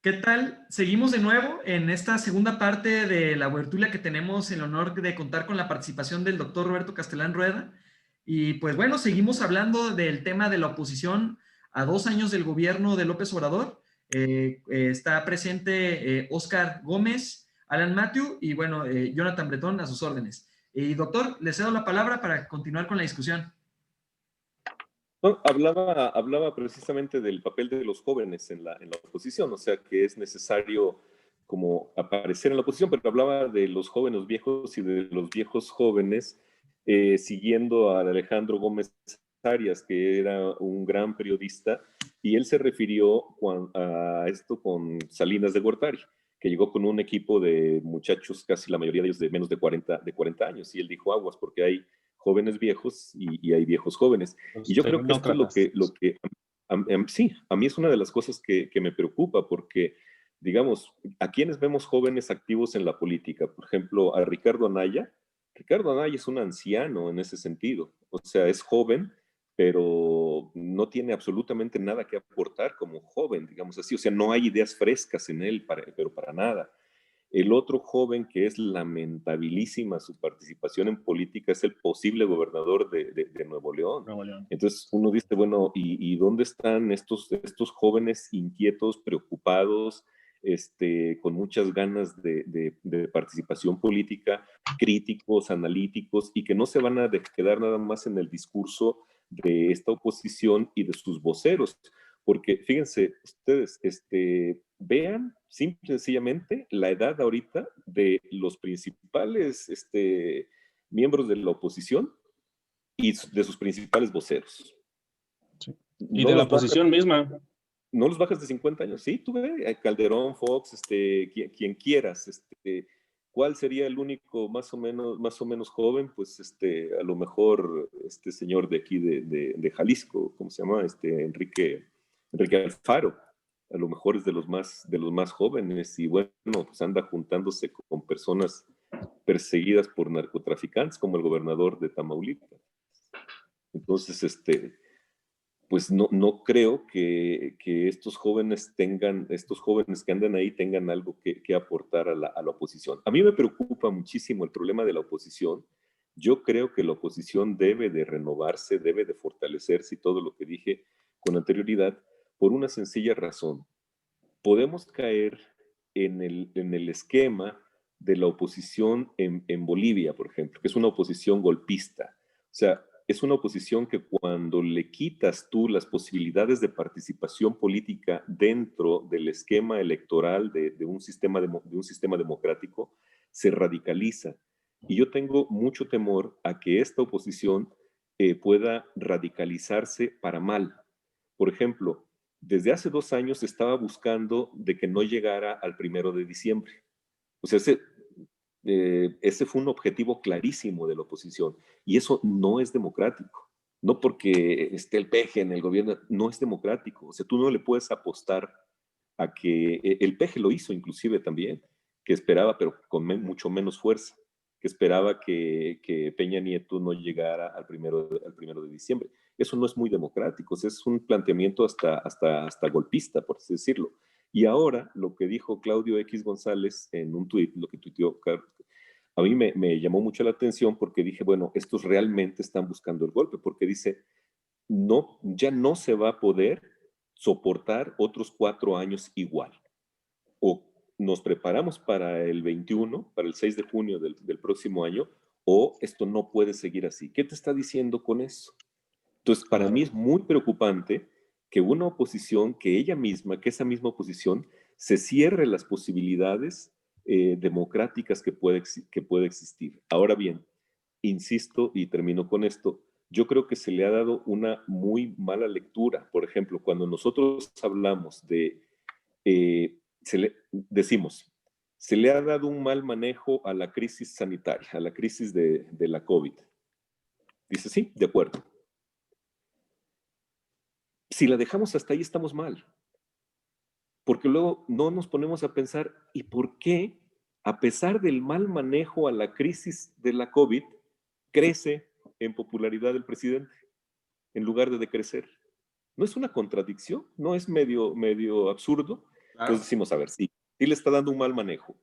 ¿Qué tal? Seguimos de nuevo en esta segunda parte de la tertulia que tenemos el honor de contar con la participación del doctor Roberto Castelán Rueda. Y pues bueno, seguimos hablando del tema de la oposición a 2 años del gobierno de López Obrador. Está presente Óscar Gómez, Alan Matthew y bueno, Jonathan Bretón a sus órdenes. Y doctor, le cedo la palabra para continuar con la discusión. No, hablaba precisamente del papel de los jóvenes en la oposición, o sea que es necesario como aparecer en la oposición, pero hablaba de los jóvenes viejos y de los viejos jóvenes, siguiendo a Alejandro Gómez Arias, que era un gran periodista, y él se refirió a esto con Salinas de Gortari, que llegó con un equipo de muchachos, casi la mayoría de ellos de menos de 40 años, y él dijo aguas, porque hay jóvenes viejos y hay viejos jóvenes. Y Los yo creo que esto es lo que sí, a mí es una de las cosas que me preocupa, porque, digamos, a quienes vemos jóvenes activos en la política, por ejemplo, a Ricardo Anaya es un anciano en ese sentido, o sea, es joven, pero no tiene absolutamente nada que aportar como joven, digamos así, o sea, no hay ideas frescas en él, pero para nada. El otro joven que es lamentabilísima su participación en política es el posible gobernador de Nuevo León. Nuevo León. Entonces uno dice, bueno, ¿y dónde están estos jóvenes inquietos, preocupados, con muchas ganas de participación política, críticos, analíticos, y que no se van a quedar nada más en el discurso de esta oposición y de sus voceros? Porque fíjense ustedes, vean simple y sencillamente la edad ahorita de los principales miembros de la oposición y de sus principales voceros. Sí. Y de la oposición misma. No los bajas de 50 años. Sí, tú ves, Calderón, Fox, quien quieras. ¿Cuál sería el único más o menos joven? Pues a lo mejor este señor de aquí de Jalisco, ¿cómo se llama? Enrique Alfaro. A lo mejor es de los más jóvenes y bueno, pues anda juntándose con personas perseguidas por narcotraficantes como el gobernador de Tamaulipas. Entonces, pues no creo que estos jóvenes que andan ahí tengan algo que aportar a la oposición. A mí me preocupa muchísimo el problema de la oposición. Yo creo que la oposición debe de renovarse, debe de fortalecerse y todo lo que dije con anterioridad por una sencilla razón. Podemos caer en el esquema de la oposición en Bolivia, por ejemplo, que es una oposición golpista. O sea, es una oposición que cuando le quitas tú las posibilidades de participación política dentro del esquema electoral de un sistema democrático, se radicaliza. Y yo tengo mucho temor a que esta oposición pueda radicalizarse para mal. Por ejemplo, desde hace 2 años se estaba buscando de que no llegara al 1 de diciembre. O sea, ese fue un objetivo clarísimo de la oposición y eso no es democrático. No porque esté el peje en el gobierno, no es democrático. O sea, tú no le puedes apostar a que el peje lo hizo inclusive también, que esperaba, pero con mucho menos fuerza, que esperaba que Peña Nieto no llegara al primero de diciembre. Eso no es muy democrático, o sea, es un planteamiento hasta golpista, por así decirlo. Y ahora lo que dijo Claudio X González en un tuit, lo que tuiteó, a mí me llamó mucho la atención porque dije, bueno, estos realmente están buscando el golpe, porque dice, no, ya no se va a poder soportar otros 4 años igual. O nos preparamos para el 21, para el 6 de junio del próximo año, o esto no puede seguir así. ¿Qué te está diciendo con eso? Entonces, para mí es muy preocupante que una oposición, que ella misma, que esa misma oposición, se cierre las posibilidades democráticas que puede existir. Ahora bien, insisto y termino con esto, yo creo que se le ha dado una muy mala lectura. Por ejemplo, cuando nosotros hablamos decimos, se le ha dado un mal manejo a la crisis sanitaria, a la crisis de la COVID. Dice, sí, de acuerdo. Si la dejamos hasta ahí estamos mal, porque luego no nos ponemos a pensar, ¿y por qué, a pesar del mal manejo a la crisis de la COVID, crece en popularidad el presidente en lugar de decrecer? ¿No es una contradicción? ¿No es medio absurdo? Entonces Claro. decimos, a ver, sí, sí le está dando un mal manejo,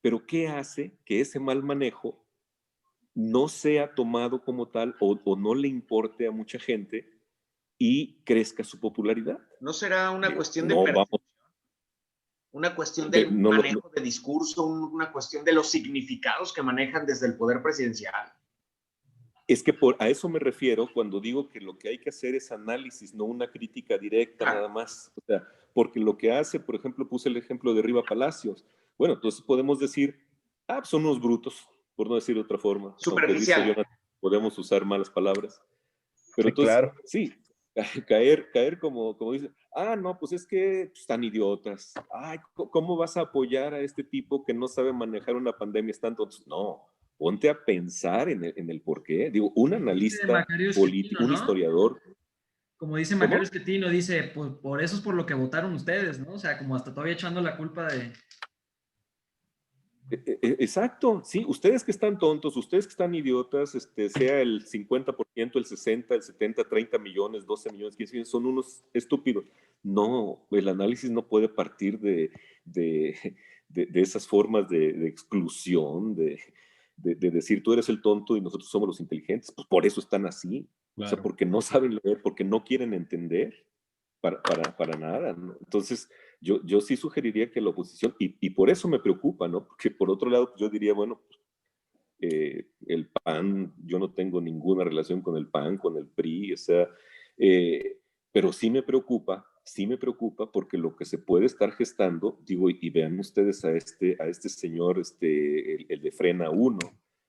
pero ¿qué hace que ese mal manejo no sea tomado como tal o no le importe a mucha gente y crezca su popularidad? ¿No será una Digo, cuestión de no vamos, percepción? Una cuestión del no lo, manejo de discurso, una cuestión de los significados que manejan desde el poder presidencial. es que a eso me refiero cuando digo que lo que hay que hacer es análisis, no una crítica directa Claro. nada más. O sea, porque lo que hace, por ejemplo, puse el ejemplo de Riva Palacios. Bueno, entonces podemos decir, ah, son unos brutos, por no decir de otra forma. Aunque dice Superficial. Jonathan, podemos usar malas palabras. Pero Sí, entonces, claro. sí, caer como dice, ah, no, pues es que están idiotas. Ay, ¿cómo vas a apoyar a este tipo que no sabe manejar una pandemia? Están tontos. No, ponte a pensar en el por qué. Digo, un Dice analista Macario político, Esquetino, un ¿no? historiador, Como dice Macario ¿cómo? Esquetino, dice, pues por eso es por lo que votaron ustedes, ¿no? O sea, como hasta todavía echando la culpa de... Exacto, sí, ustedes que están tontos, ustedes que están idiotas, sea el 50%, el 60, el 70, 30 millones, 12 millones, 15 millones, son unos estúpidos. No, el análisis no puede partir de, de esas formas de exclusión, de decir tú eres el tonto y nosotros somos los inteligentes. Pues por eso están así. O sea, Claro. porque no saben leer, porque no quieren entender, para nada, ¿no? Entonces, yo sí sugeriría que la oposición, y por eso me preocupa, ¿no? Porque por otro lado, pues yo diría, bueno, el PAN, yo no tengo ninguna relación con el PAN, con el PRI, o sea, pero sí me preocupa porque lo que se puede estar gestando, digo, y vean ustedes a este señor, el de Frena 1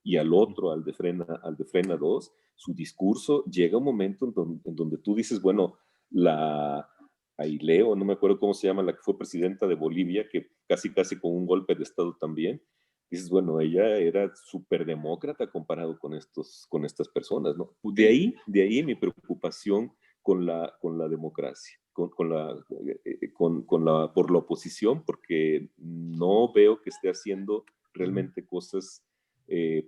y al otro, al de Frena 2, su discurso llega un momento en donde tú dices, bueno, la Aileo, no me acuerdo cómo se llama, la que fue presidenta de Bolivia, que casi con un golpe de Estado también, dices, bueno, ella era súper demócrata comparado con estas personas, ¿no? De ahí mi preocupación con la democracia, por la oposición, porque no veo que esté haciendo realmente cosas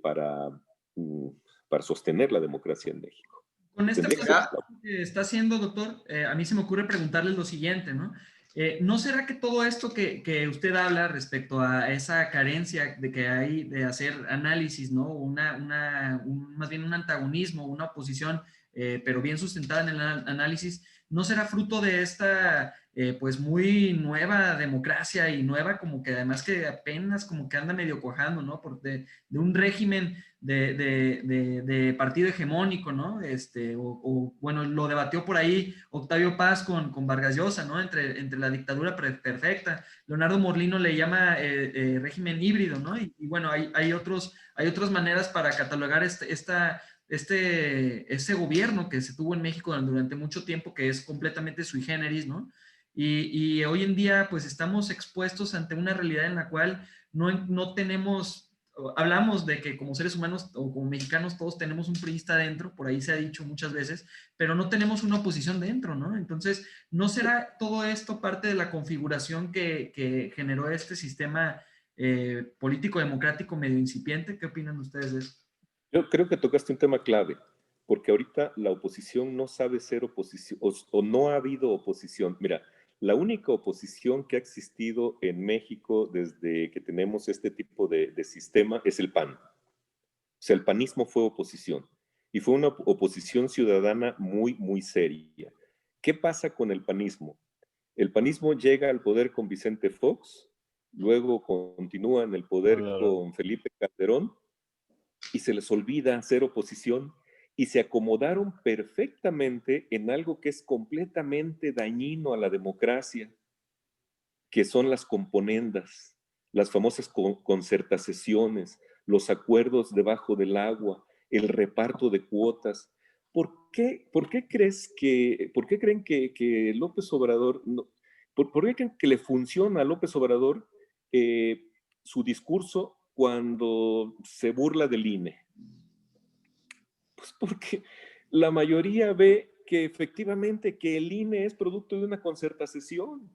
para, mm, para sostener la democracia en México. Con esta Tendría que ser, presentación que está haciendo, doctor, a mí se me ocurre preguntarles lo siguiente, ¿no? ¿No será que todo esto que usted habla respecto a esa carencia de que hay de hacer análisis, ¿no? Más bien un antagonismo, una oposición, pero bien sustentada en el análisis, ¿no será fruto de esta, pues, muy nueva democracia y nueva como que además que apenas como que anda medio cuajando, ¿no? De un régimen de partido hegemónico, ¿no? Bueno, lo debatió por ahí Octavio Paz con Vargas Llosa, ¿no? Entre la dictadura perfecta. Leonardo Morlino le llama régimen híbrido, ¿no? Y bueno, hay otras maneras para catalogar ese gobierno que se tuvo en México durante mucho tiempo, que es completamente sui generis, ¿no? Y hoy en día, pues estamos expuestos ante una realidad en la cual no tenemos, hablamos de que como seres humanos o como mexicanos todos tenemos un priista dentro, por ahí se ha dicho muchas veces, pero no tenemos una oposición dentro, ¿no? Entonces, ¿no será todo esto parte de la configuración que generó este sistema político democrático medio incipiente? ¿Qué opinan ustedes de eso? yo creo que tocaste un tema clave, porque ahorita la oposición no sabe ser oposición, o no ha habido oposición. Mira, la única oposición que ha existido en México desde que tenemos este tipo de sistema es el PAN. O sea, el panismo fue oposición y fue una oposición ciudadana muy seria. ¿Qué pasa con el panismo? El panismo llega al poder con Vicente Fox, luego continúa en el poder con Felipe Calderón y se les olvida hacer oposición y se acomodaron perfectamente en algo que es completamente dañino a la democracia, que son las componendas, las famosas concertaciones, los acuerdos debajo del agua, el reparto de cuotas. Por qué creen que López Obrador, por qué creen que le funciona a López Obrador su discurso cuando se burla del INE? Pues porque la mayoría ve que efectivamente que el INE es producto de una concertación.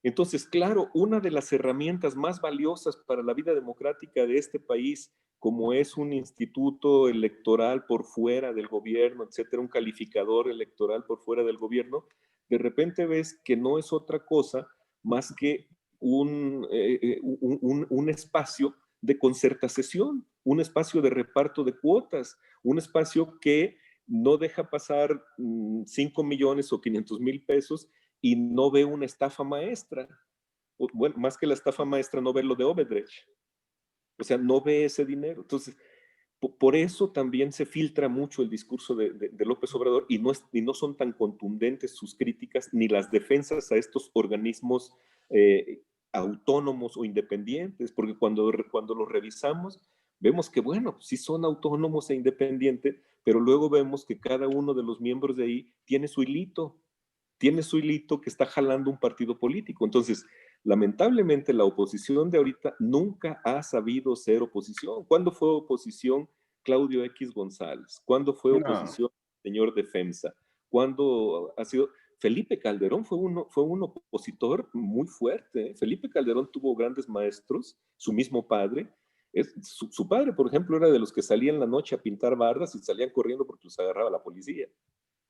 Entonces, claro, una de las herramientas más valiosas para la vida democrática de este país, como es un instituto electoral por fuera del gobierno, etcétera, un calificador electoral por fuera del gobierno, de repente ves que no es otra cosa más que un espacio de concertación, un espacio de reparto de cuotas, un espacio que no deja pasar 5 millones o 500,000 pesos y no ve una estafa maestra. Bueno, más que la estafa maestra, no ve lo de Obedrecht. O sea, no ve ese dinero. Entonces, por eso también se filtra mucho el discurso de López Obrador y no son tan contundentes sus críticas ni las defensas a estos organismos autónomos o independientes, porque cuando los revisamos, vemos que, bueno, sí son autónomos e independientes, pero luego vemos que cada uno de los miembros de ahí tiene su hilito que está jalando un partido político. Entonces, lamentablemente la oposición de ahorita nunca ha sabido ser oposición. ¿Cuándo fue oposición Claudio X González? ¿Cuándo fue oposición señor de FEMSA? ¿Cuándo ha sido? Felipe Calderón fue un opositor muy fuerte. Felipe Calderón tuvo grandes maestros, su mismo padre. Su padre, por ejemplo, era de los que salían en la noche a pintar bardas y salían corriendo porque los agarraba la policía.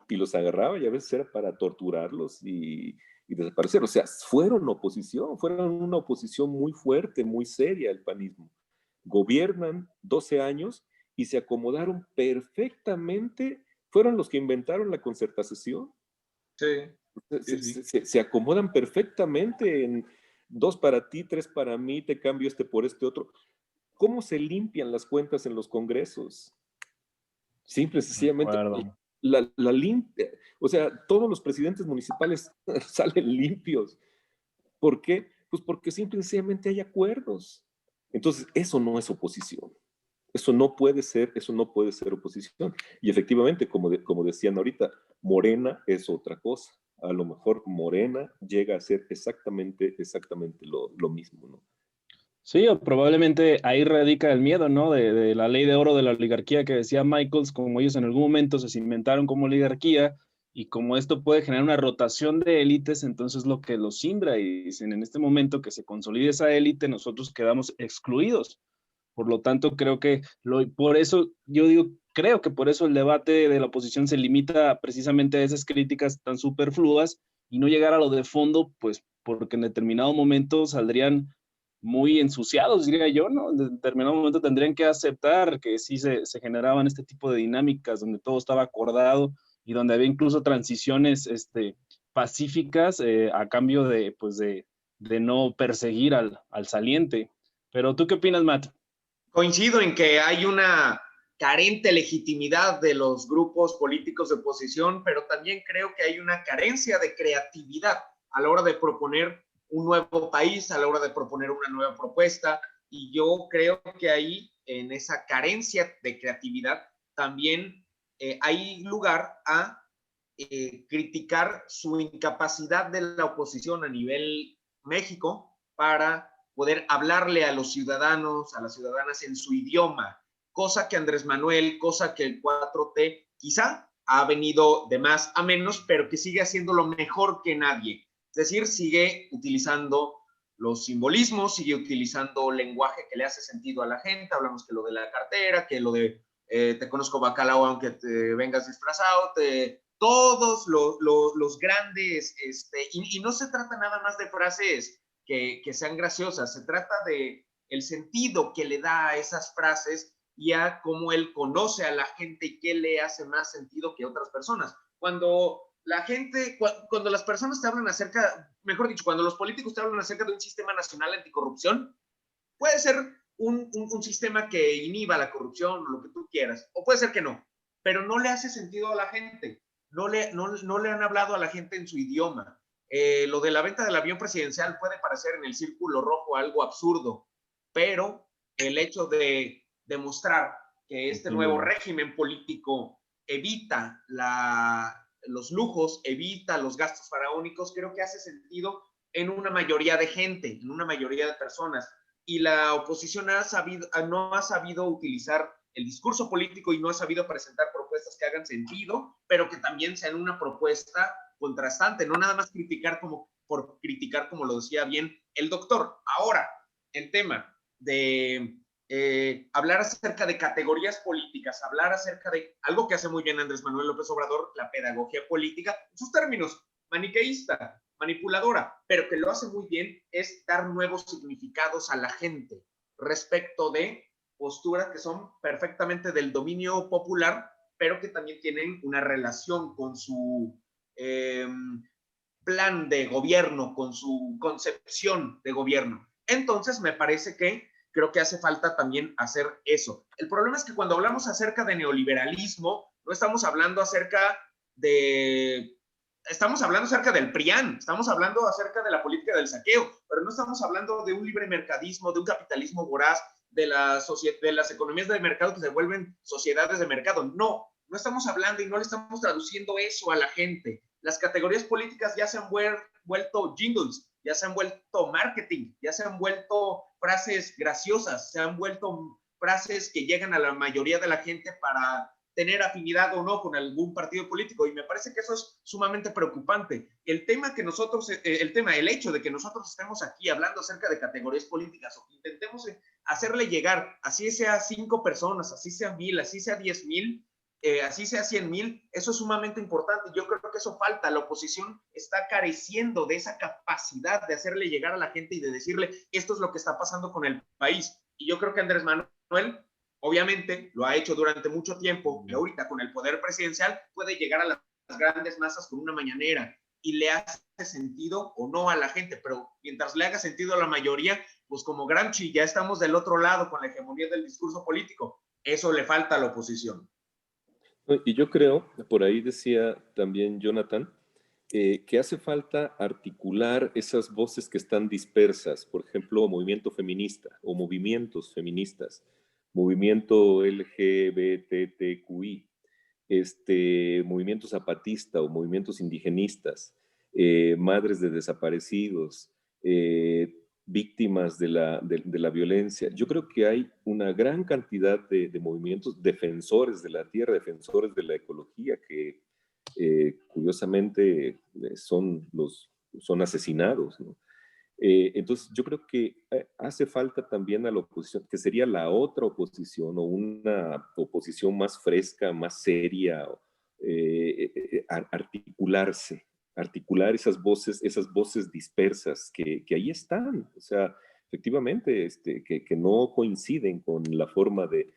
Y los agarraba y a veces era para torturarlos y desaparecer. O sea, fueron una oposición muy fuerte, muy seria el panismo. Gobiernan 12 años y se acomodaron perfectamente. Fueron los que inventaron la concertación. Sí. Se acomodan perfectamente en 2 para ti, 3 para mí, te cambio este por este otro. ¿Cómo se limpian las cuentas en los congresos? Simple, sencillamente. La limpia, o sea, todos los presidentes municipales salen limpios. ¿Por qué? Pues porque simple y sencillamente hay acuerdos. Entonces, eso no es oposición. Eso no puede ser oposición. Y efectivamente, como decían ahorita, Morena es otra cosa. A lo mejor Morena llega a ser exactamente lo mismo, ¿no? Sí, o probablemente ahí radica el miedo, ¿no? De la ley de oro de la oligarquía que decía Michaels, como ellos en algún momento se cimentaron como oligarquía y como esto puede generar una rotación de élites, entonces lo que los cimbra y dicen en este momento que se consolide esa élite, nosotros quedamos excluidos. Por lo tanto, creo que por eso, yo digo, creo que por eso el debate de la oposición se limita precisamente a esas críticas tan superfluas y no llegar a lo de fondo, pues porque en determinado momento saldrían muy ensuciados, diría yo, ¿no? En determinado momento tendrían que aceptar que sí se generaban este tipo de dinámicas donde todo estaba acordado y donde había incluso transiciones pacíficas a cambio de no perseguir al saliente. Pero ¿tú qué opinas, Matt? Coincido en que hay una carente legitimidad de los grupos políticos de oposición, pero también creo que hay una carencia de creatividad a la hora de proponer un nuevo país, a la hora de proponer una nueva propuesta, y yo creo que ahí, en esa carencia de creatividad, también hay lugar a criticar su incapacidad de la oposición a nivel México para poder hablarle a los ciudadanos, a las ciudadanas en su idioma, cosa que Andrés Manuel, cosa que el 4T quizá ha venido de más a menos, pero que sigue haciéndolo mejor que nadie. Es decir, sigue utilizando los simbolismos, sigue utilizando lenguaje que le hace sentido a la gente. Hablamos que lo de la cartera, que lo de te conozco bacalao aunque te vengas disfrazado, todos los grandes, y no se trata nada más de frases que sean graciosas, se trata de el sentido que le da a esas frases y a cómo él conoce a la gente y qué le hace más sentido que otras personas. Cuando las personas te hablan acerca, mejor dicho, cuando los políticos te hablan acerca de un sistema nacional anticorrupción, puede ser un sistema que inhiba la corrupción o lo que tú quieras, o puede ser que no, pero no le hace sentido a la gente, no le han hablado a la gente en su idioma. Lo de la venta del avión presidencial puede parecer en el círculo rojo algo absurdo, pero el hecho de demostrar que este nuevo régimen político evita los lujos, evita los gastos faraónicos, creo que hace sentido en una mayoría de gente, en una mayoría de personas. Y la oposición no ha sabido utilizar el discurso político y no ha sabido presentar propuestas que hagan sentido, pero que también sean una propuesta contrastante, no nada más criticar por criticar, como lo decía bien el doctor. Ahora, el tema de hablar acerca de categorías políticas, hablar acerca de algo que hace muy bien Andrés Manuel López Obrador, la pedagogía política, en sus términos, maniqueísta manipuladora, pero que lo hace muy bien, es dar nuevos significados a la gente respecto de posturas que son perfectamente del dominio popular, pero que también tienen una relación con su plan de gobierno, con su concepción de gobierno. Entonces, me parece que creo que hace falta también hacer eso. El problema es que cuando hablamos acerca de neoliberalismo, no estamos hablando acerca de... Estamos hablando acerca del PRIAN, estamos hablando acerca de la política del saqueo, pero no estamos hablando de un libre mercadismo, de un capitalismo voraz, de las economías de mercado que se vuelven sociedades de mercado. No, no estamos hablando y no le estamos traduciendo eso a la gente. Las categorías políticas ya se han vuelto jingles, ya se han vuelto marketing, ya se han vuelto frases graciosas, se han vuelto frases que llegan a la mayoría de la gente para tener afinidad o no con algún partido político, y me parece que eso es sumamente preocupante. El hecho de que nosotros estemos aquí hablando acerca de categorías políticas o que intentemos hacerle llegar, así sea 5 personas, así sea 1,000, así sea 10,000, así sea 100,000, eso es sumamente importante. Yo creo que eso falta. La oposición está careciendo de esa capacidad de hacerle llegar a la gente y de decirle, esto es lo que está pasando con el país. Y yo creo que Andrés Manuel, obviamente, lo ha hecho durante mucho tiempo, y ahorita con el poder presidencial puede llegar a las grandes masas con una mañanera y le hace sentido o no a la gente, pero mientras le haga sentido a la mayoría, pues como Gramsci ya estamos del otro lado con la hegemonía del discurso político. Eso le falta a la oposición. Y yo creo, por ahí decía también Jonathan, que hace falta articular esas voces que están dispersas, por ejemplo, movimiento feminista o movimientos feministas, movimiento LGBTQI, movimiento zapatista o movimientos indigenistas, madres de desaparecidos, víctimas de la violencia. Yo creo que hay una gran cantidad de movimientos defensores de la tierra, defensores de la ecología, que curiosamente son asesinados, ¿no? Entonces, yo creo que hace falta también a la oposición, que sería la otra oposición, o una oposición más fresca, más seria, articular esas voces dispersas que ahí están. O sea, efectivamente, que no coinciden con la forma de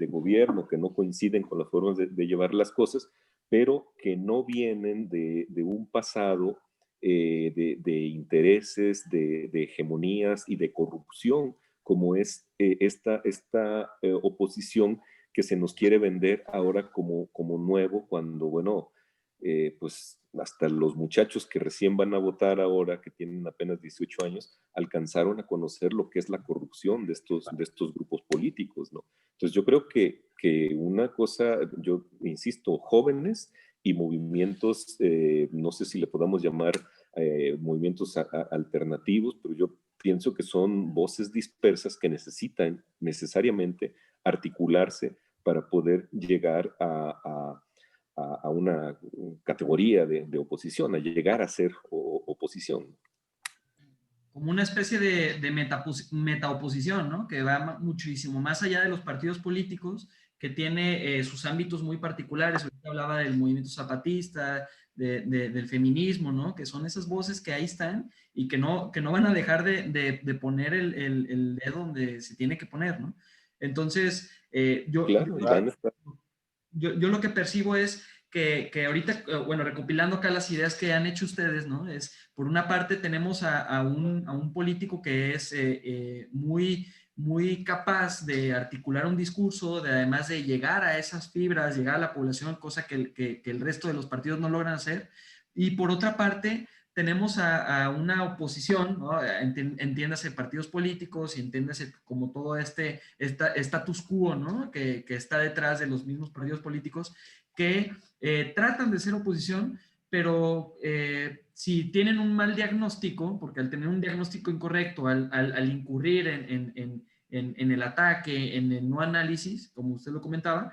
gobierno, que no coinciden con la forma de llevar las cosas, pero que no vienen de un pasado de intereses, de hegemonías y de corrupción, como es esta oposición que se nos quiere vender ahora como nuevo, cuando, bueno, pues hasta los muchachos que recién van a votar ahora, que tienen apenas 18 años, alcanzaron a conocer lo que es la corrupción de estos grupos políticos, ¿no? Entonces yo creo que una cosa, yo insisto, jóvenes y movimientos, no sé si le podamos llamar movimientos alternativos, pero yo pienso que son voces dispersas que necesitan necesariamente articularse para poder llegar a una categoría de oposición, a llegar a ser oposición. Como una especie de metaoposición, ¿no? Que va muchísimo más allá de los partidos políticos, que tiene sus ámbitos muy particulares. Ahorita hablaba del movimiento zapatista, del feminismo, ¿no? Que son esas voces que ahí están y que no van a dejar de poner el dedo donde se tiene que poner, ¿no? Entonces, claro, yo lo que percibo es que ahorita, bueno, recopilando acá las ideas que han hecho ustedes, ¿no? Es, por una parte tenemos a un político que es muy capaz de articular un discurso, además de llegar a esas fibras, llegar a la población, cosa que el resto de los partidos no logran hacer. Y por otra parte, tenemos a una oposición, ¿no? Entiéndase partidos políticos y entiéndase como todo status quo, ¿no? Que está detrás de los mismos partidos políticos, que tratan de ser oposición, pero si tienen un mal diagnóstico, porque al tener un diagnóstico incorrecto, al incurrir en el ataque, en el no análisis, como usted lo comentaba,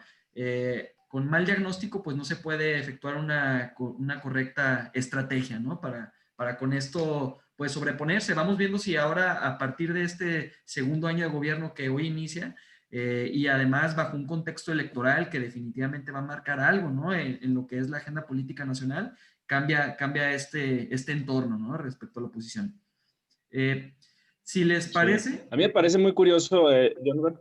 con mal diagnóstico, pues no se puede efectuar una correcta estrategia, ¿no? Para con esto, pues sobreponerse. Vamos viendo si ahora, a partir de este segundo año de gobierno que hoy inicia, y además bajo un contexto electoral que definitivamente va a marcar algo, ¿no? En lo que es la agenda política nacional, cambia este entorno, ¿no? Respecto a la oposición. Si les parece... Sí. A mí me parece muy curioso, Jonathan.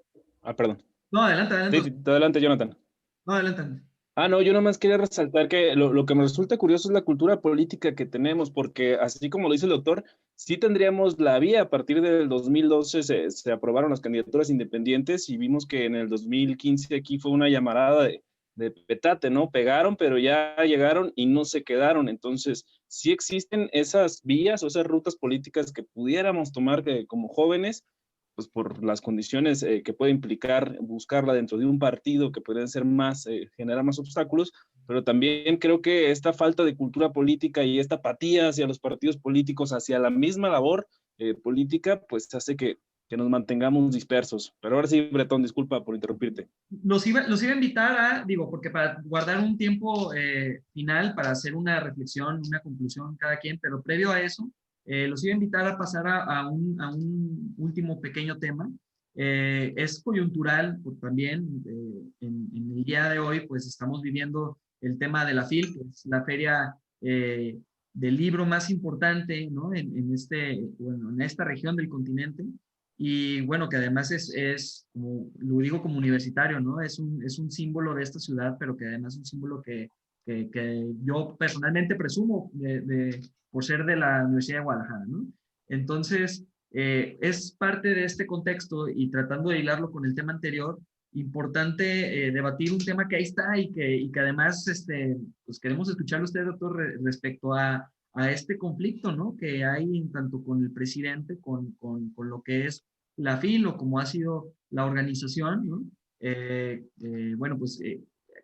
Perdón. No, adelante, adelante. Sí, adelante, Jonathan. No, adelante. No, yo nomás quería resaltar que lo que me resulta curioso es la cultura política que tenemos, porque así como lo dice el doctor, sí tendríamos la vía. A partir del 2012 se aprobaron las candidaturas independientes y vimos que en el 2015 aquí fue una llamarada de petate, ¿no? Pegaron, pero ya llegaron y no se quedaron. Entonces, sí existen esas vías o esas rutas políticas que pudiéramos tomar como jóvenes, pues por las condiciones que puede implicar buscarla dentro de un partido que pueden ser más, generar más obstáculos, pero también creo que esta falta de cultura política y esta apatía hacia los partidos políticos, hacia la misma labor política, pues hace que nos mantengamos dispersos. Pero ahora sí, Bretón, disculpa por interrumpirte. Los iba a invitar porque para guardar un tiempo final para hacer una reflexión, una conclusión cada quien, pero previo a eso, los iba a invitar a pasar a un último pequeño tema. Es coyuntural también. En el día de hoy, pues estamos viviendo el tema de la FIL, que es la feria del libro más importante, ¿no? en esta región del continente. Y bueno, que además como lo digo como universitario, ¿no? Es un símbolo de esta ciudad, pero que además es un símbolo que yo personalmente presumo por ser de la Universidad de Guadalajara, ¿no? Entonces, es parte de este contexto y tratando de hilarlo con el tema anterior, importante debatir un tema que ahí está y que además pues queremos escucharlo usted, doctor, respecto a este conflicto, ¿no? Que hay tanto con el presidente, con lo que es la FIL o como ha sido la organización, ¿no? Bueno, pues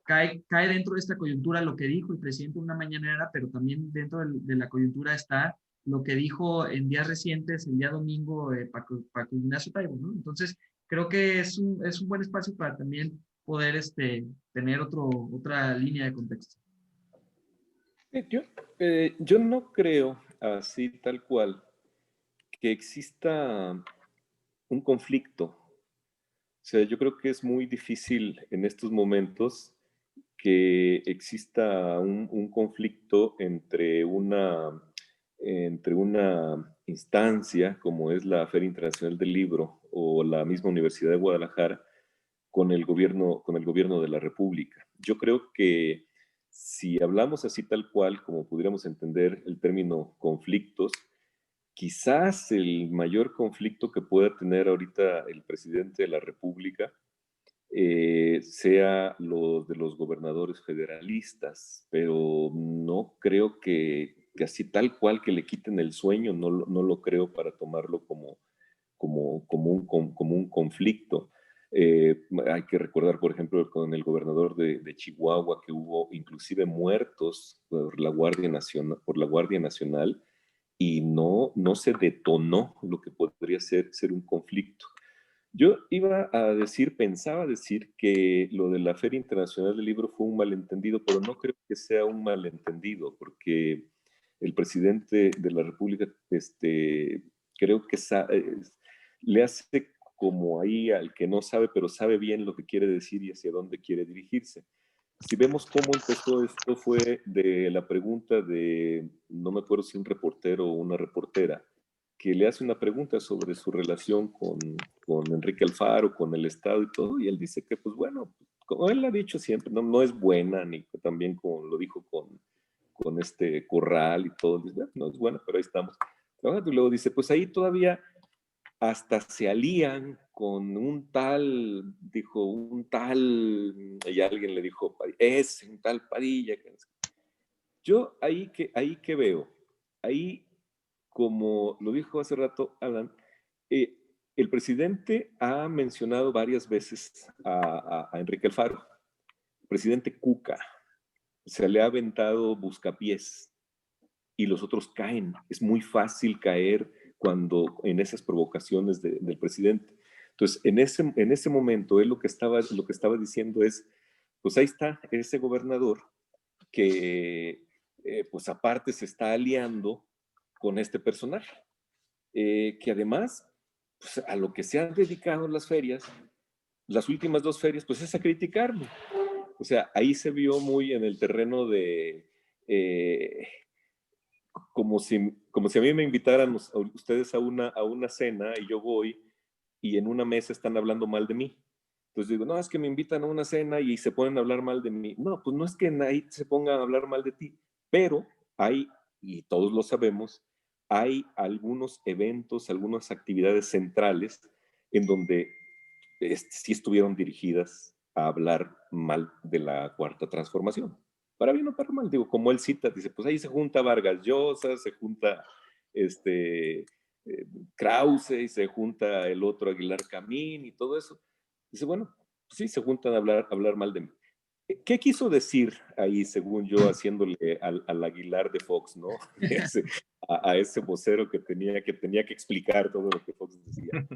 cae dentro de esta coyuntura lo que dijo el presidente en una mañanera, pero también dentro de la coyuntura está lo que dijo en días recientes, el día domingo, Paco Ignacio Taibo, ¿no? Entonces, creo que es un buen espacio para también poder tener otra línea de contexto. Yo no creo así tal cual que exista un conflicto. O sea, yo creo que es muy difícil en estos momentos que exista un conflicto entre una instancia como es la Feria Internacional del Libro o la misma Universidad de Guadalajara con el gobierno de la República. Yo creo que si hablamos así tal cual, como pudiéramos entender el término conflictos, quizás el mayor conflicto que pueda tener ahorita el presidente de la República sea los de los gobernadores federalistas, pero no creo que así tal cual que le quiten el sueño, no lo creo para tomarlo como un conflicto. Hay que recordar, por ejemplo, con el gobernador de Chihuahua, que hubo inclusive muertos por la Guardia Nacional y no se detonó lo que podría ser un conflicto. Yo pensaba decir que lo de la Feria Internacional del Libro fue un malentendido, pero no creo que sea un malentendido, porque el presidente de la República, creo que le hace como ahí al que no sabe, pero sabe bien lo que quiere decir y hacia dónde quiere dirigirse. Si vemos cómo empezó esto, fue de la pregunta de, no me acuerdo si un reportero o una reportera, que le hace una pregunta sobre su relación con Enrique Alfaro, con el Estado y todo, y él dice que, pues bueno, como él ha dicho siempre, no es buena, ni también como lo dijo con este Corral y todo, dice, no es buena, pero ahí estamos. Y luego dice, pues ahí todavía hasta se alían con un tal, y alguien le dijo, es un tal Padilla. Yo ahí que veo, ahí como lo dijo hace rato Alan, el presidente ha mencionado varias veces a Enrique Alfaro, el presidente Cuca, se le ha aventado buscapiés y los otros caen. Es muy fácil caer en esas provocaciones del presidente. Entonces, en ese momento, él lo que estaba diciendo es, pues ahí está ese gobernador que, pues aparte se está aliando con este personaje, que además, pues, a lo que se han dedicado las ferias, las últimas 2 ferias, pues es a criticarlo. O sea, ahí se vio muy en el terreno de como si a mí me invitaran ustedes a una cena y yo voy y en una mesa están hablando mal de mí. Entonces digo, no, es que me invitan a una cena y se ponen a hablar mal de mí. No, pues no es que nadie se ponga a hablar mal de ti, pero hay, y todos lo sabemos, hay algunos eventos, algunas actividades centrales en donde sí estuvieron dirigidas a hablar mal de la Cuarta Transformación. Para bien o para mal, digo, como él cita, dice, pues ahí se junta Vargas Llosa, se junta Krause y se junta el otro Aguilar Camín y todo eso. Dice, bueno, pues sí, se juntan a hablar mal de mí. ¿Qué quiso decir ahí, según yo, haciéndole al Aguilar de Fox, ¿no? A ese vocero que tenía que explicar todo lo que Fox decía.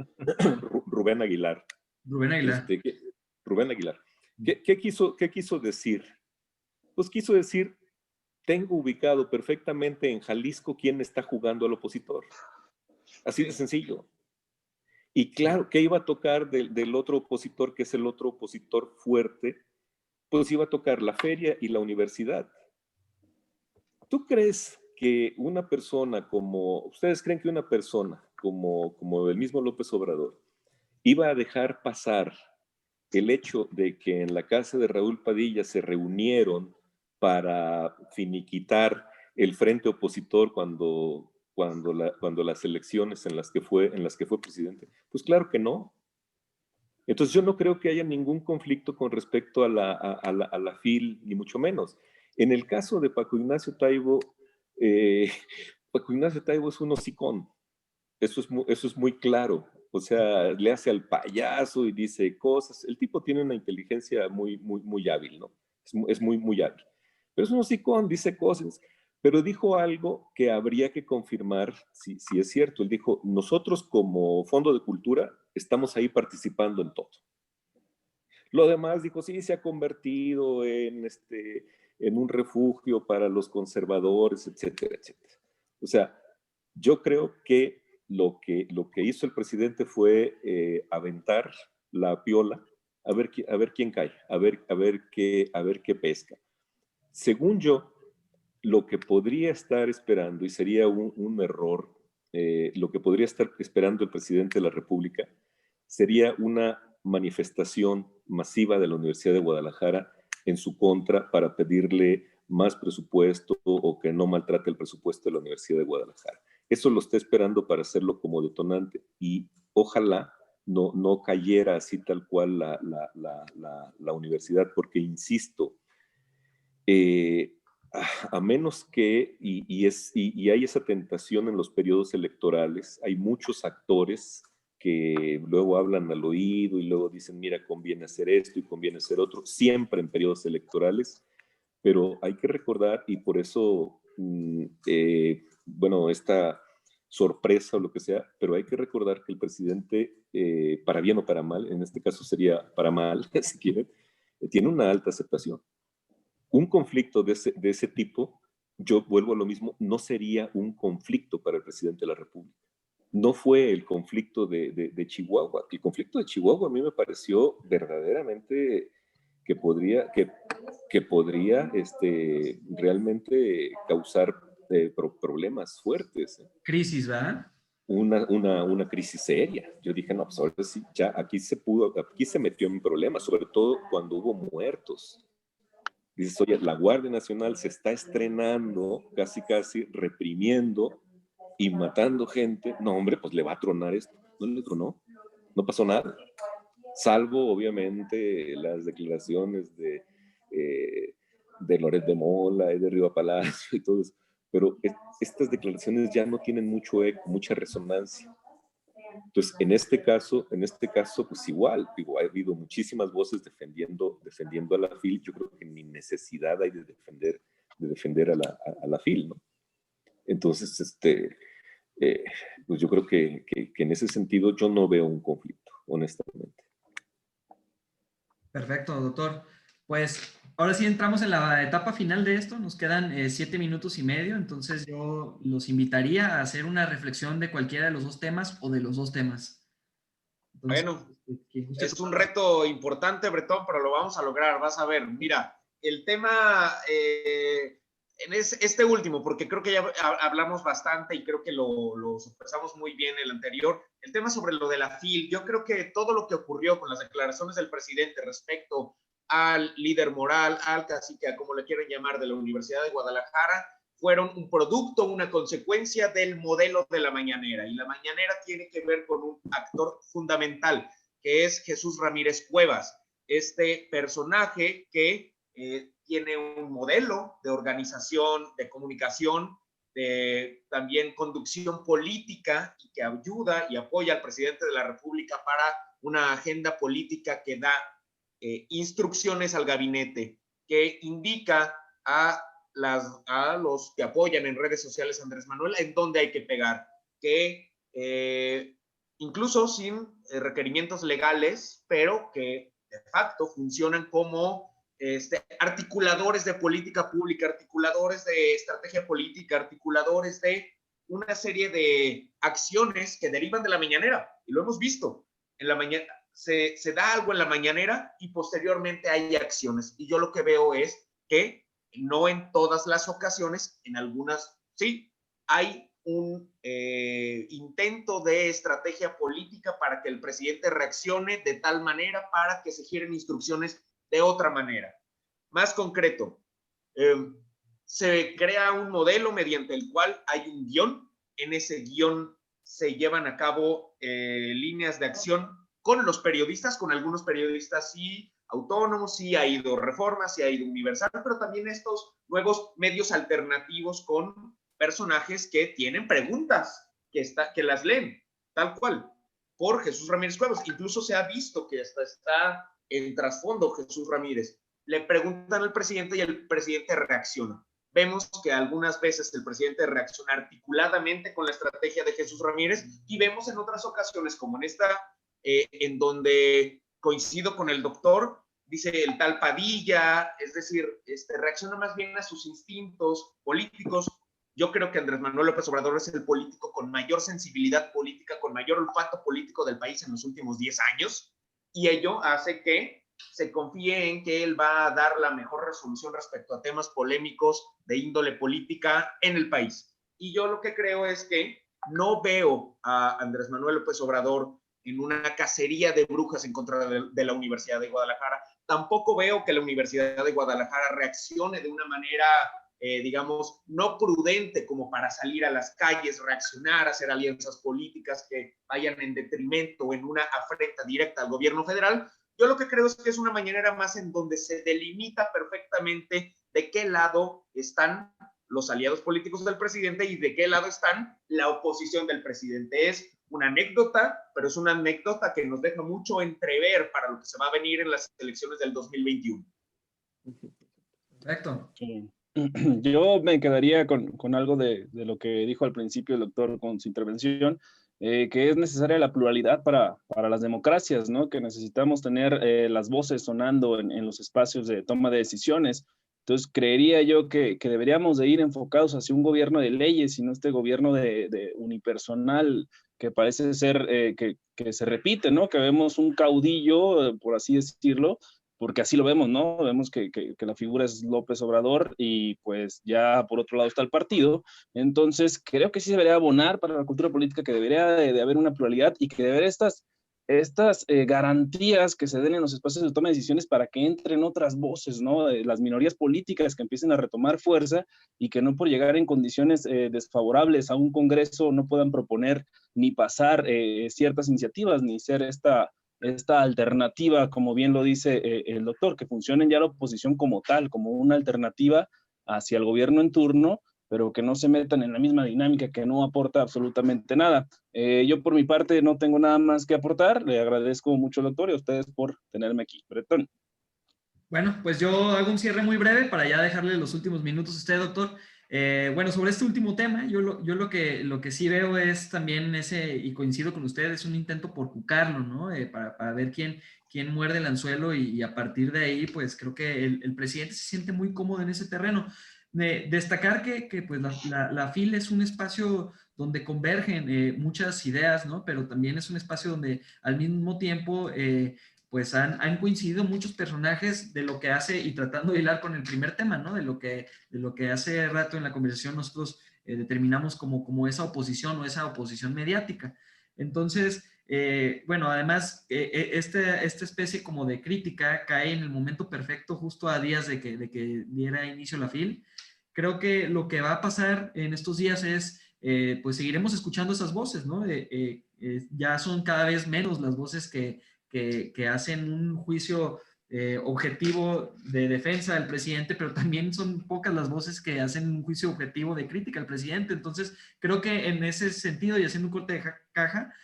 Rubén Aguilar. Rubén Aguilar. Rubén Aguilar. ¿Qué quiso decir? Pues quiso decir, tengo ubicado perfectamente en Jalisco quién está jugando al opositor. Así de sencillo. Y claro, ¿qué iba a tocar del otro opositor, que es el otro opositor fuerte? Pues iba a tocar la feria y la universidad. ¿Tú crees que una persona ustedes creen que una persona como el mismo López Obrador iba a dejar pasar el hecho de que en la casa de Raúl Padilla se reunieron para finiquitar el frente opositor cuando las elecciones en las que fue presidente? Pues claro que no. Entonces yo no creo que haya ningún conflicto con respecto a la FIL, ni mucho menos. En el caso de Paco Ignacio Taibo, Paco Ignacio Taibo es un hocicón. Eso es muy claro. O sea, le hace al payaso y dice cosas. El tipo tiene una inteligencia muy, muy, muy hábil, ¿no? Es muy, muy hábil. Pero es un hocicón, dice cosas. Pero dijo algo que habría que confirmar si es cierto. Él dijo, nosotros como Fondo de Cultura estamos ahí participando en todo. Lo demás, dijo, sí, se ha convertido en un refugio para los conservadores, etcétera, etcétera. O sea, yo creo que lo que hizo el presidente fue aventar la piola, a ver quién cae, a ver qué pesca. Según yo, lo que podría estar esperando, y sería un error, lo que podría estar esperando el presidente de la República sería una manifestación masiva de la Universidad de Guadalajara en su contra para pedirle más presupuesto o que no maltrate el presupuesto de la Universidad de Guadalajara. Eso lo está esperando para hacerlo como detonante y ojalá no cayera así tal cual la universidad, porque insisto, a menos que, y hay esa tentación en los periodos electorales, hay muchos actores que luego hablan al oído y luego dicen, mira, conviene hacer esto y conviene hacer otro, siempre en periodos electorales, pero hay que recordar, y por eso, bueno, esta sorpresa o lo que sea, pero hay que recordar que el presidente, para bien o para mal, en este caso sería para mal, si quieren, tiene una alta aceptación. Un conflicto de ese tipo, yo vuelvo a lo mismo, no sería un conflicto para el presidente de la República. No fue el conflicto de Chihuahua. El conflicto de Chihuahua a mí me pareció verdaderamente que podría realmente causar problemas fuertes. Crisis, ¿verdad? Una crisis seria. Yo dije, no, pues ahora sí, ya aquí se metió en problemas, sobre todo cuando hubo muertos. Dices, oye, la Guardia Nacional se está estrenando, casi reprimiendo y matando gente. No, hombre, pues le va a tronar esto. No le tronó, no pasó nada. Salvo, obviamente, las declaraciones de Loret de Mola y de Riva Palacio y todo eso. Pero estas declaraciones ya no tienen mucho eco, mucha resonancia. Entonces, en este caso, pues igual, digo, ha habido muchísimas voces defendiendo a la FIL. Yo creo que ni necesidad hay de defender a la FIL, ¿no? Entonces, pues yo creo que en ese sentido yo no veo un conflicto, honestamente. Perfecto, doctor. Pues ahora sí entramos en la etapa final de esto. Nos quedan 7 minutos y medio. Entonces yo los invitaría a hacer una reflexión de cualquiera de los dos temas o de los dos temas. Entonces, bueno, es un reto importante, Bretón, pero lo vamos a lograr. Vas a ver. Mira, el tema este último, porque creo que ya hablamos bastante y creo que lo expresamos muy bien el anterior, el tema sobre lo de la FIL, yo creo que todo lo que ocurrió con las declaraciones del presidente respecto al líder moral, al cacique, como le quieren llamar, de la Universidad de Guadalajara, fueron un producto, una consecuencia del modelo de la mañanera. Y la mañanera tiene que ver con un actor fundamental, que es Jesús Ramírez Cuevas, este personaje que tiene un modelo de organización, de comunicación, de también conducción política y que ayuda y apoya al presidente de la República para una agenda política que da instrucciones al gabinete, que indica a los que apoyan en redes sociales a Andrés Manuel en dónde hay que pegar, que incluso sin requerimientos legales, pero que de facto funcionan como articuladores de política pública, articuladores de estrategia política, articuladores de una serie de acciones que derivan de la mañanera, y lo hemos visto. En la mañana se da algo en la mañanera y posteriormente hay acciones, y yo lo que veo es que no en todas las ocasiones, en algunas sí, hay un intento de estrategia política para que el presidente reaccione de tal manera para que se giren instrucciones de otra manera. Más concreto, se crea un modelo mediante el cual hay un guión, en ese guión se llevan a cabo líneas de acción con los periodistas, con algunos periodistas sí autónomos, sí ha ido Reforma, sí ha ido Universal, pero también estos nuevos medios alternativos con personajes que tienen preguntas, que las leen, tal cual, por Jesús Ramírez Cuevas. Incluso se ha visto que hasta está en trasfondo Jesús Ramírez. Le preguntan al presidente y el presidente reacciona. Vemos que algunas veces el presidente reacciona articuladamente con la estrategia de Jesús Ramírez y vemos en otras ocasiones, como en esta, en donde coincido con el doctor, dice el tal Padilla, es decir, reacciona más bien a sus instintos políticos. Yo creo que Andrés Manuel López Obrador es el político con mayor sensibilidad política, con mayor olfato político del país en los últimos 10 años, y ello hace que se confíe en que él va a dar la mejor resolución respecto a temas polémicos de índole política en el país. Y yo lo que creo es que no veo a Andrés Manuel López Obrador en una cacería de brujas en contra de la Universidad de Guadalajara. Tampoco veo que la Universidad de Guadalajara reaccione de una manera, digamos, no prudente como para salir a las calles, reaccionar, hacer alianzas políticas que vayan en detrimento o en una afrenta directa al gobierno federal. Yo lo que creo es que es una mañanera más en donde se delimita perfectamente de qué lado están los aliados políticos del presidente y de qué lado están la oposición del presidente. Es una anécdota, pero es una anécdota que nos deja mucho entrever para lo que se va a venir en las elecciones del 2021. Perfecto. Sí. Yo me quedaría con algo de lo que dijo al principio el doctor con su intervención, que es necesaria la pluralidad para las democracias, ¿no? Que necesitamos tener las voces sonando en los espacios de toma de decisiones. Entonces, creería yo que deberíamos de ir enfocados hacia un gobierno de leyes y no este gobierno de unipersonal que parece ser que se repite, ¿no? Que vemos un caudillo, por así decirlo, porque así lo vemos, ¿no? Vemos que la figura es López Obrador y pues ya por otro lado está el partido. Entonces, creo que sí debería abonar para la cultura política, que debería de haber una pluralidad y que debe haber estas garantías que se den en los espacios de toma de decisiones para que entren otras voces, ¿no? Las minorías políticas que empiecen a retomar fuerza y que no por llegar en condiciones desfavorables a un Congreso no puedan proponer ni pasar ciertas iniciativas, ni ser esta alternativa, como bien lo dice el doctor, que funcionen ya la oposición como tal, como una alternativa hacia el gobierno en turno, pero que no se metan en la misma dinámica que no aporta absolutamente nada. Yo por mi parte no tengo nada más que aportar, le agradezco mucho, doctor, y a ustedes por tenerme aquí. Bretón. Bueno, pues yo hago un cierre muy breve para ya dejarle los últimos minutos a usted, doctor. Bueno, sobre este último tema, yo lo que sí veo es también y coincido con usted, es un intento por cucarlo, ¿no? Para ver quién muerde el anzuelo y a partir de ahí, pues creo que el presidente se siente muy cómodo en ese terreno. Destacar que pues la FIL es un espacio donde convergen muchas ideas, ¿no? Pero también es un espacio donde al mismo tiempo pues han coincidido muchos personajes de lo que hace, y tratando de hilar con el primer tema, ¿no? De lo que hace rato en la conversación nosotros determinamos como esa oposición o esa oposición mediática. Entonces, bueno, además, esta especie como de crítica cae en el momento perfecto, justo a días de que diera inicio la FIL. Creo que lo que va a pasar en estos días es, pues seguiremos escuchando esas voces, ¿no? Ya son cada vez menos las voces que hacen un juicio objetivo de defensa del presidente, pero también son pocas las voces que hacen un juicio objetivo de crítica al presidente. Entonces, creo que en ese sentido, y haciendo un corte de caja,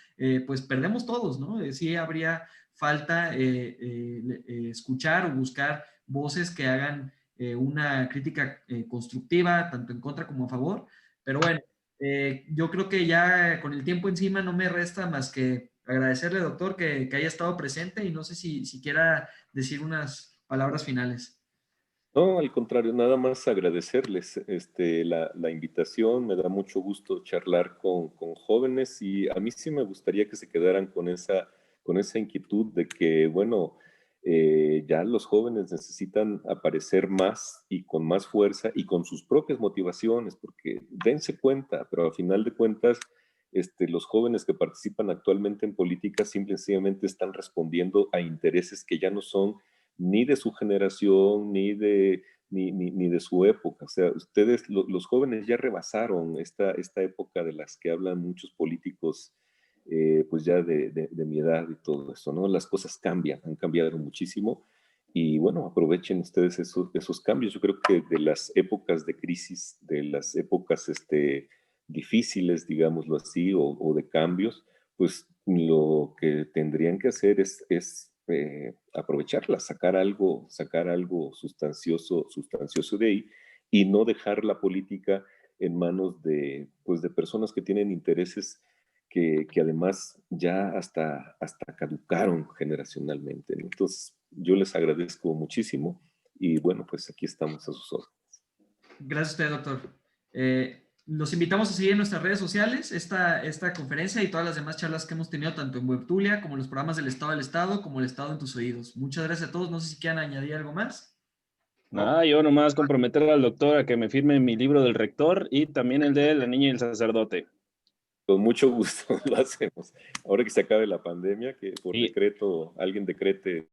pues perdemos todos, ¿no? Sí habría falta escuchar o buscar voces que hagan una crítica constructiva, tanto en contra como a favor. Pero bueno, yo creo que ya con el tiempo encima no me resta más que agradecerle, doctor, que haya estado presente, y no sé si quiera decir unas palabras finales. No, al contrario, nada más agradecerles la invitación. Me da mucho gusto charlar con jóvenes, y a mí sí me gustaría que se quedaran con esa inquietud de que, bueno, ya los jóvenes necesitan aparecer más y con más fuerza y con sus propias motivaciones, porque dense cuenta, pero a final de cuentas, los jóvenes que participan actualmente en política simplemente están respondiendo a intereses que ya no son ni de su generación, ni de su época. O sea, ustedes, los jóvenes ya rebasaron esta época de las que hablan muchos políticos, pues ya de mi edad y todo eso, ¿no? Las cosas cambian, han cambiado muchísimo, y bueno, aprovechen ustedes esos cambios. Yo creo que de las épocas de crisis, de las épocas difíciles, digámoslo así, o de cambios, pues lo que tendrían que hacer es aprovecharla, sacar algo sustancioso de ahí, y no dejar la política en manos pues de personas que tienen intereses que además ya hasta caducaron generacionalmente, ¿no? Entonces, yo les agradezco muchísimo, y bueno, pues aquí estamos a sus órdenes. Gracias a usted, doctor. Los invitamos a seguir en nuestras redes sociales esta conferencia y todas las demás charlas que hemos tenido, tanto en Webtulia como los programas del Estado del Estado, como el Estado en tus oídos. Muchas gracias a todos. No sé si quieran añadir algo más. Nada, yo nomás comprometer al doctor a que me firme mi libro del rector y también el de La niña y el sacerdote. Con mucho gusto lo hacemos. Ahora que se acabe la pandemia, que por Y decreto alguien decrete